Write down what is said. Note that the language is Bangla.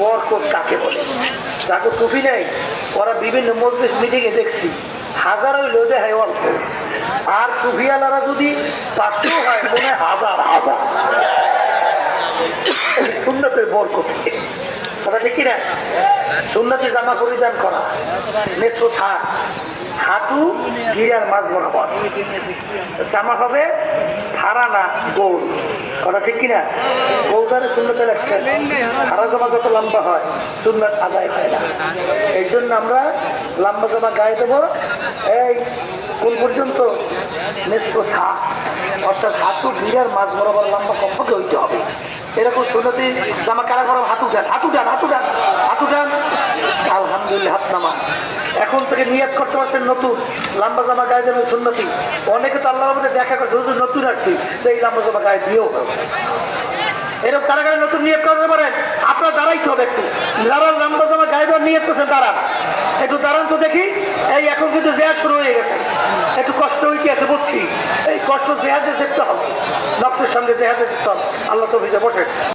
বরকত কাকে বলে? যাকে টুপি নেই ওরা বিভিন্ন মজলিস মিটিংয়ে দেখছি হাজার হইলেও দেখায় অল্প, আর টুপিওয়ালারা যদি 500 হয় মনে হয় হাজার হাজার। সুন্নতের বরকত কথা ঠিক কিনা? সুন্নতি জামা পরিধান করা, নেত্র থাক, হাঁটু গিরার মাঝ বরাবর, জামা হবে ফাড়া না গোল, কথা ঠিক কিনা? গৌদারে সুন্নতে লাগছে, ফাড়া জামা যত লম্বা হয় সুন্নত আদায় হয় না। এই জন্য আমরা লম্বা জামা গায়ে দেবো এই কোন পর্যন্ত? নেত্র থাক, অর্থাৎ হাঁটু গিরার মাঝ বরাবর লম্বা কমপক্ষে হইতে হবে। এরকম সুন্নতি জামা কারা করা? হাঁটু ডান, হাঁটু ডান, হাঁটু ডান, হাঁটু ডান। আলহামদুলিল্লাহ, হাত নামা। এখন থেকে নিয়াত করতে পারছেন নতুন লম্বা জামা গায়ে দেবেন সুন্নতি। অনেকে তো আল্লাহর মধ্যে দেখা করছে হুজুর নতুন আসছি, এই লম্বা জামা গায়ে দিয়েও হবে। এরকম কারা কারা নতুন নিয়ত করতে পারেন? আপনার দাঁড়াইতে হবে একটু, যারা লম্বা জামা গায়ে দেওয়ার নিয়ত করছেন দাঁড়ান, একটু দাঁড়ান তো দেখি। এই এখন কিন্তু জেহাদ শুরু হয়ে গেছে, একটু কষ্ট হইতে আছে বুঝছি, এই কষ্ট জেহাদে দেখতে হবে, নকশের সঙ্গে জেহাদে দেখতে হবে। আল্লাহ তো ভিজে বসে।